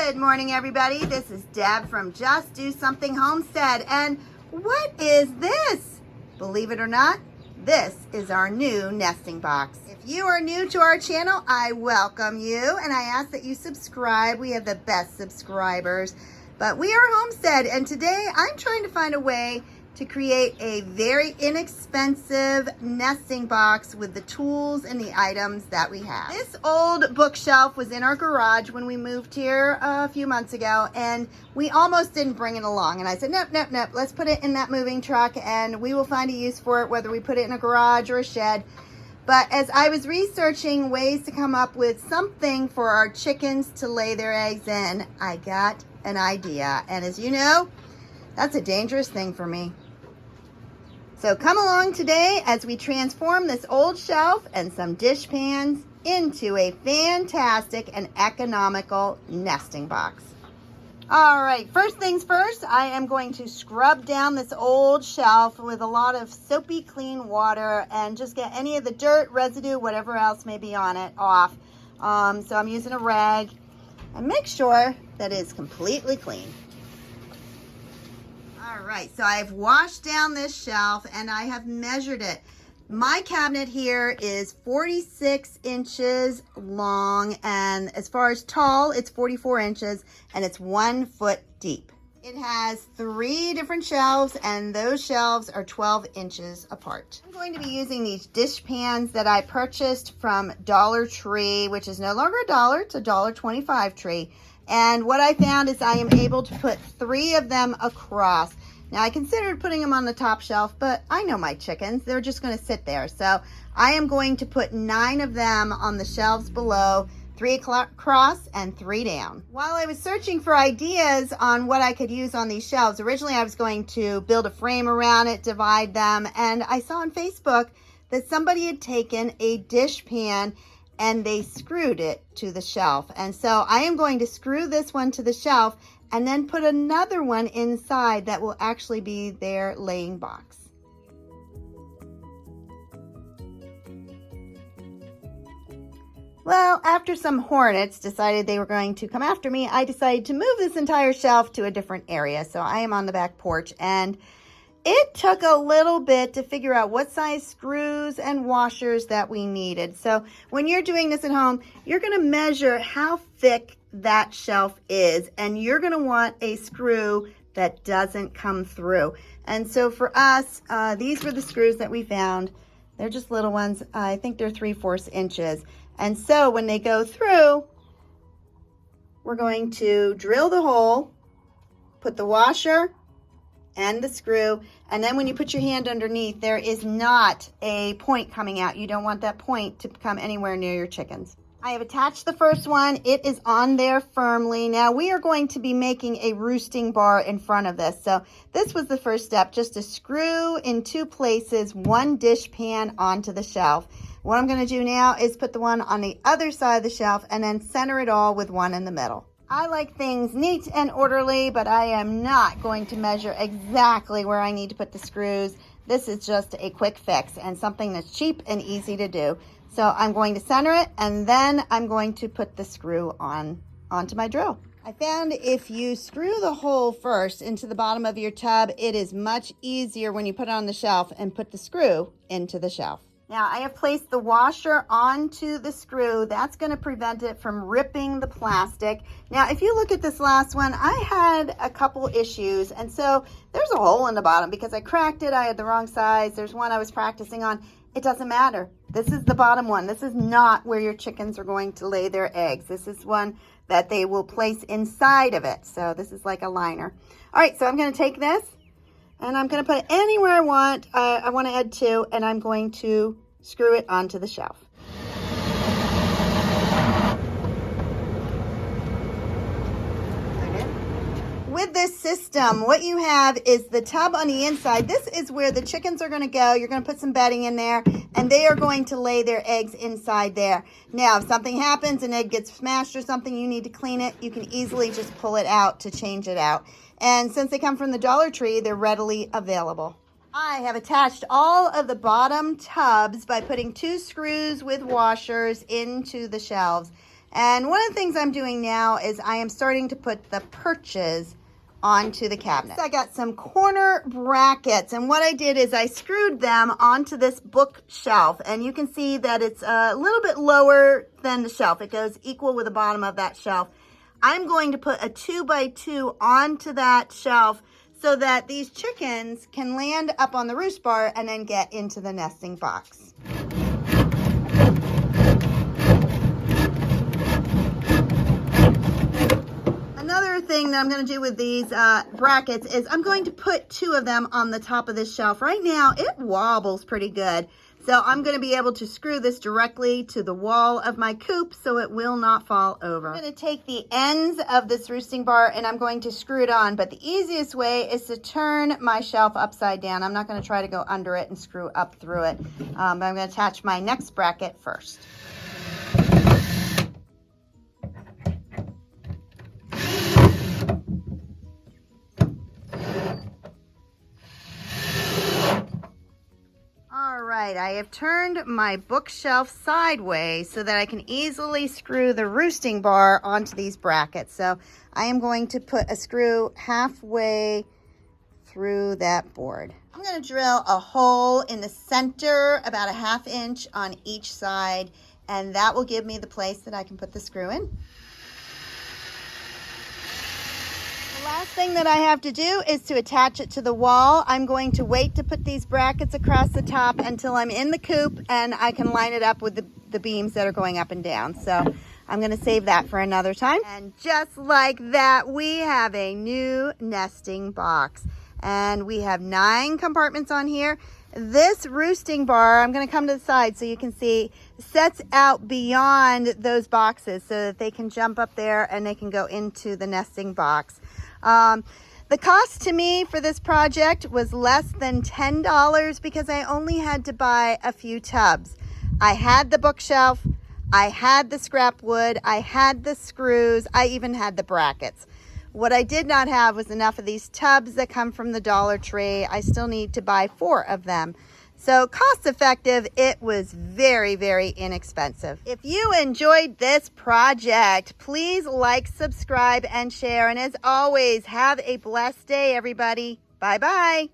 Good morning, everybody. This is Deb from Just Do Something Homestead. And what is this? Believe it or not, this is our new nesting box. If you are new to our channel, I welcome you and I ask that you subscribe. We have the best subscribers. But we are Homestead, and today I'm trying to find a way to create a very inexpensive nesting box with the tools and the items that we have. This old bookshelf was in our garage when we moved here a few months ago, and we almost didn't bring it along. And I said, nope, let's put it in that moving truck and we will find a use for it, whether we put it in a garage or a shed. But as I was researching ways to come up with something for our chickens to lay their eggs in, I got an idea. And as you know, that's a dangerous thing for me. So come along today as we transform this old shelf and some dish pans into a fantastic and economical nesting box. All right, first things first, I am going to scrub down this old shelf with a lot of soapy clean water and just get any of the dirt, residue, whatever else may be on it off. So I'm using a rag and make sure that it's completely clean. All right, so I've washed down this shelf and I have measured it. My cabinet here is 46 inches long, and as far as tall, it's 44 inches, and it's 1 foot deep. It has 3 different shelves, and those shelves are 12 inches apart. I'm going to be using these dish pans that I purchased from Dollar Tree, which is no longer $1, it's $1.25 tree. And what I found is I am able to put 3 of them across. Now, I considered putting them on the top shelf, but I know my chickens. They're just going to sit there. So I am going to put 9 of them on the shelves below, 3 across and 3 down. While I was searching for ideas on what I could use on these shelves, originally I was going to build a frame around it, divide them, and I saw on Facebook that somebody had taken a dish pan and they screwed it to the shelf. And so I am going to screw this one to the shelf and then put another one inside that will actually be their laying box. Well, after some hornets decided they were going to come after me, I decided to move this entire shelf to a different area. So I am on the back porch, and it took a little bit to figure out what size screws and washers that we needed. So when you're doing this at home, you're going to measure how thick that shelf is, and you're going to want a screw that doesn't come through. And so for us, these were the screws that we found. They're just little ones. I think they're 3/4 inches. And so when they go through, we're going to drill the hole, put the washer and the screw, and then when you put your hand underneath, there is not a point coming out. You don't want that point to come anywhere near your chickens. I have attached the first one. It is on there firmly. Now we are going to be making a roosting bar in front of this. So this was the first step, just to screw in 2 places 1 dish pan onto the shelf. What I'm going to do now is put the one on the other side of the shelf and then center it all with one in the middle. I like things neat and orderly, but I am not going to measure exactly where I need to put the screws. This is just a quick fix and something that's cheap and easy to do. So I'm going to center it, and then I'm going to put the screw onto my drill. I found if you screw the hole first into the bottom of your tub, it is much easier when you put it on the shelf and put the screw into the shelf. Now I have placed the washer onto the screw. That's going to prevent it from ripping the plastic. Now if you look at this last one, I had a couple issues, and so there's a hole in the bottom because I cracked it. I had the wrong size. There's one I was practicing on. It doesn't matter. This is the bottom one. This is not where your chickens are going to lay their eggs. This is one that they will place inside of it. So this is like a liner. All right, so I'm going to take this and I'm going to put it anywhere I want. I want to add 2, and I'm going to screw it onto the shelf. With this system, what you have is the tub on the inside. This is where the chickens are going to go. You're going to put some bedding in there, and they are going to lay their eggs inside there. Now, if something happens, an egg gets smashed or something, you need to clean it, you can easily just pull it out to change it out. And since they come from the Dollar Tree, they're readily available. I have attached all of the bottom tubs by putting 2 screws with washers into the shelves. And one of the things I'm doing now is I am starting to put the perches onto the cabinet. So I got some corner brackets, and what I did is I screwed them onto this bookshelf, and you can see that it's a little bit lower than the shelf. It goes equal with the bottom of that shelf. I'm going to put a 2x2 onto that shelf so that these chickens can land up on the roost bar and then get into the nesting box. Another thing that I'm going to do with these brackets is I'm going to put 2 of them on the top of this shelf. Right now, it wobbles pretty good. So I'm going to be able to screw this directly to the wall of my coop so it will not fall over. I'm going to take the ends of this roosting bar and I'm going to screw it on. But the easiest way is to turn my shelf upside down. I'm not going to try to go under it and screw up through it. But I'm going to attach my next bracket first. Alright, I have turned my bookshelf sideways so that I can easily screw the roosting bar onto these brackets. So I am going to put a screw halfway through that board. I'm going to drill a hole in the center, about a 1/2 inch on each side, and that will give me the place that I can put the screw in. The last thing that I have to do is to attach it to the wall. I'm going to wait to put these brackets across the top until I'm in the coop and I can line it up with the beams that are going up and down. So I'm going to save that for another time. And just like that, we have a new nesting box. And we have 9 compartments on here. This roosting bar, I'm going to come to the side so you can see, sets out beyond those boxes so that they can jump up there and they can go into the nesting box. The cost to me for this project was less than $10 because I only had to buy a few tubs. I had the bookshelf, I had the scrap wood, I had the screws, I even had the brackets. What I did not have was enough of these tubs that come from the Dollar Tree. I still need to buy 4 of them. So cost effective, it was very, very inexpensive. If you enjoyed this project, please like, subscribe, and share. And as always, have a blessed day, everybody. Bye-bye.